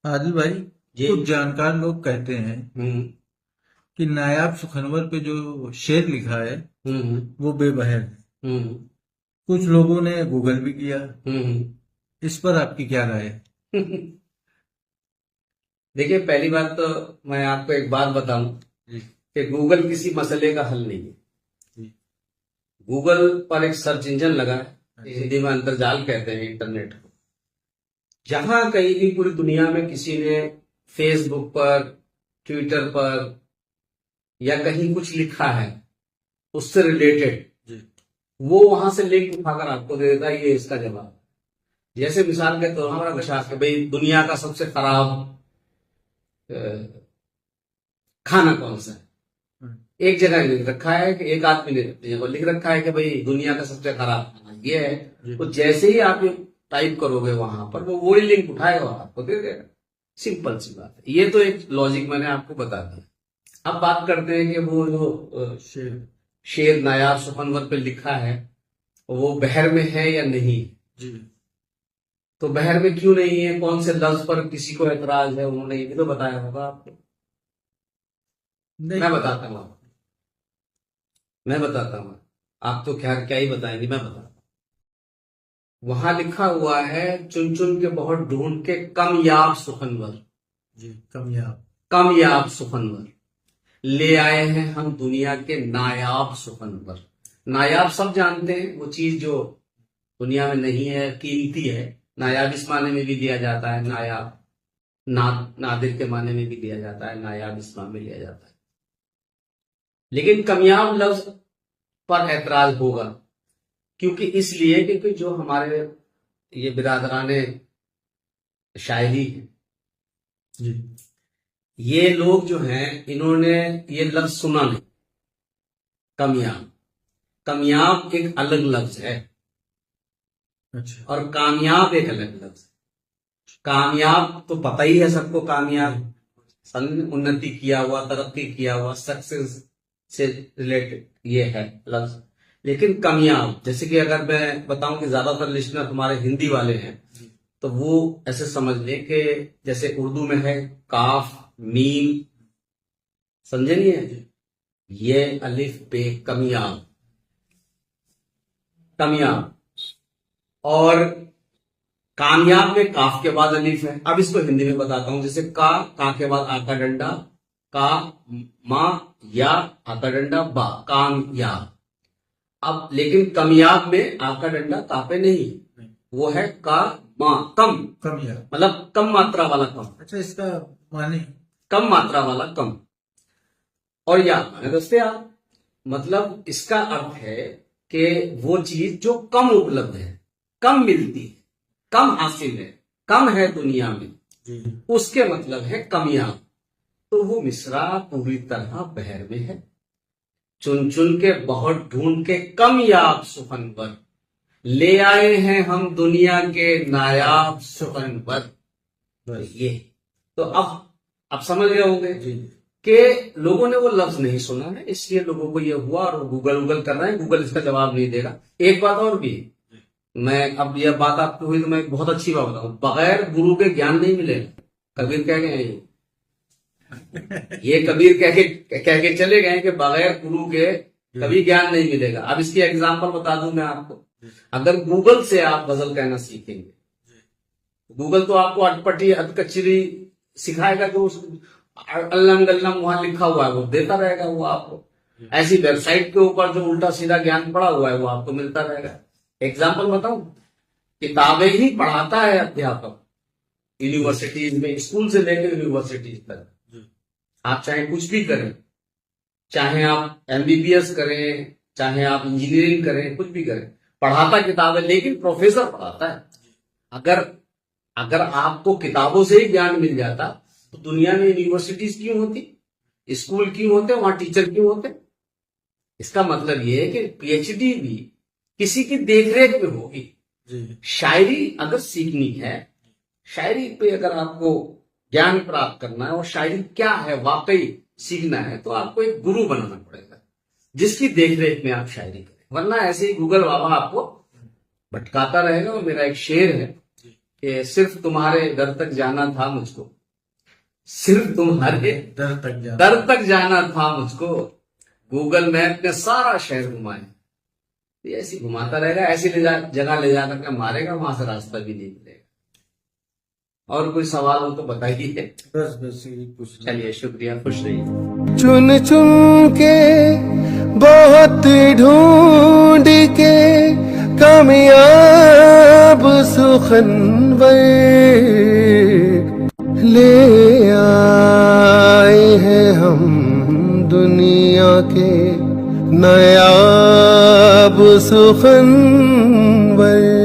आदिल भाई, जी। कुछ जानकार लोग कहते हैं हम्म। कि नायाब सुखनवर पे जो शेर लिखा है हम्म। वो बेबहर है। हम्म। कुछ लोगों ने गूगल भी किया। हम्म। इस पर आपकी क्या राय है? देखिए, पहली बात तो मैं आपको एक बात बताऊं जी। कि गूगल किसी मसले का हल नहीं है। जी। गूगल पर एक सर्च इंजन लगा है, अच्छा। हिंदी में अंतर्जाल कहते हैं इंटरनेट को। जहां कहीं भी पूरी दुनिया में किसी ने फेसबुक पर, ट्विटर पर या कहीं कुछ लिखा है उससे रिलेटेड, जी। वो वहां से लिंक उठाकर आपको दे देता है, ये इसका जवाब। जैसे मिसाल के तौर पर पूछा कि भाई दुनिया का सबसे खराब अ, खाना कौन सा है। हम्म। एक जगह लिख रखा है कि एक आदमी ने लिख रखा है कि भाई दुनिया का सबसे खराब खाना ये है। जी। तो जैसे ही आप ये टाइप करोगे वहां पर, वो वही लिंक उठाएगा और आपको दे देगा। सिंपल सी बात है। ये तो एक लॉजिक मैंने आपको बता दिया। अब बात करते हैं कि वो जो शेर। शेर नायाब सुखनवर पे लिखा है वो बहर में है या नहीं। जी। तो बहर में क्यों नहीं है, कौन से लफ्ज पर किसी को एतराज है, उन्होंने ये भी तो बताया होगा आपको। नहीं मैं पता। बताता हूँ आपको, मैं बताता हूँ। आप तो क्या क्या ही बताएंगे, मैं बताता हूँ। वहां लिखा हुआ है, चुन चुन के बहुत ढूंढ के कम याब सुखनवर, जी, कामयाब। कम याब सुखनवर ले आए हैं हम दुनिया के नायाब सुखनवर। नायाब सब जानते हैं, वो चीज जो दुनिया में नहीं है, कीमती है। नायाब इस माने में भी दिया जाता है, नायाब नादिर के माने में भी दिया जाता है, नायाब इस माने में लिया जाता है। लेकिन कमियाब लफ्ज पर ऐतराज होगा। क्योंकि इसलिए क्योंकि जो हमारे ये बिरादराने शायरी है, जी। ये लोग जो हैं इन्होंने ये लफ्ज सुना नहीं। कमियाब, कमियाब एक अलग लफ्ज है अच्छा। और कामयाब एक अलग लफ्ज है। कामयाब तो पता ही है सबको, कामयाब उन्नति किया हुआ, तरक्की किया हुआ, सक्सेस से रिलेटेड ये है लफ्ज। लेकिन कामयाब, जैसे कि अगर मैं बताऊं कि ज्यादातर लिसनर हमारे हिंदी वाले हैं, जी। तो वो ऐसे समझ लें कि जैसे उर्दू में है काफ मीम, समझे नहीं है, ये अलिफ बे कमियाब, कमियाब। और कामयाब में काफ के बाद अलिफ है। अब इसको हिंदी में बताता हूं, जैसे का के बाद आका डंडा, का मा या आका डंडा बा, कामयाब। अब लेकिन कमियाब में आका डंडा का पे नहीं, नहीं। वो है का मा, कम, कामयाब। मतलब कम मात्रा वाला कम, अच्छा, इसका माने? कम मात्रा वाला कम। और या माने दोस्ते आप, मतलब इसका अर्थ है कि वो चीज जो कम उपलब्ध है, कम मिलती है, कम हासिल है, कम है दुनिया में, जी। उसके मतलब है कमियाब। तो वो मिसरा पूरी तरह बहर में है। चुन चुन के बहुत ढूंढ के कम याब सुखनवर ले आए हैं हम दुनिया के नायाब सुखनवर। तो बस। ये, तो अब समझ गए होंगे जी। कि लोगों ने वो लफ्ज नहीं सुना है, इसलिए लोगों को ये हुआ और वो गूगल गूगल कर रहे हैं। गूगल इसका जवाब नहीं देगा। एक बात और भी, मैं अब यह बात आपकी हुई तो मैं बहुत अच्छी बात बताऊं, बगैर गुरु के ज्ञान नहीं मिलेगा। कबीर कह गए हैं ये कबीर कह के चले गए कि बगैर गुरु के कभी ज्ञान नहीं मिलेगा। अब इसकी एग्जांपल बता दूं मैं आपको। अगर गूगल से आप गजल कहना सीखेंगे, गूगल तो आपको अटपटी अधकचरी सिखाएगा, तो उस अल्लम गल्लम वहां लिखा हुआ है वो देता रहेगा वो आपको। ऐसी वेबसाइट के ऊपर जो उल्टा सीधा ज्ञान पड़ा हुआ है वो आपको मिलता रहेगा। एग्जाम्पल बताऊं, किताबें ही पढ़ाता है अध्यापक यूनिवर्सिटीज में, स्कूल से लेकर यूनिवर्सिटीज तक। आप चाहे कुछ भी करें, चाहे आप एमबीबीएस करें, चाहे आप इंजीनियरिंग करें, कुछ भी करें, पढ़ाता किताब है, लेकिन प्रोफेसर पढ़ाता है। अगर अगर आपको किताबों से ही ज्ञान मिल जाता तो दुनिया में यूनिवर्सिटीज क्यों होती, स्कूल क्यों होते, वहां टीचर क्यों होते। इसका मतलब यह है कि पीएचडी भी किसी की देखरेख में होगी। जी। शायरी अगर सीखनी है, शायरी पे अगर आपको ज्ञान प्राप्त करना है और शायरी क्या है वाकई सीखना है, तो आपको एक गुरु बनाना पड़ेगा जिसकी देखरेख में आप शायरी करें। वरना ऐसे ही गूगल बाबा आपको भटकाता रहेगा। और मेरा एक शेर है कि सिर्फ तुम्हारे घर तक जाना था मुझको, सिर्फ तुम्हारे दर तक जा। दर तक जाना था मुझको। गूगल मैप ने सारा शहर घुमाया। ये ऐसे घुमाता रहेगा, ऐसी जगह ले जा करके मारेगा, वहां से रास्ता भी नहीं मिलेगा। और कोई सवाल हो तो बताइए। बस यही पूछ। चलिए, शुक्रिया, खुश रहिए। चुन चुन के बहुत ढूंढ के कामयाब सुखनवर ले आए हैं हम दुनिया के नायाब सुखनवर।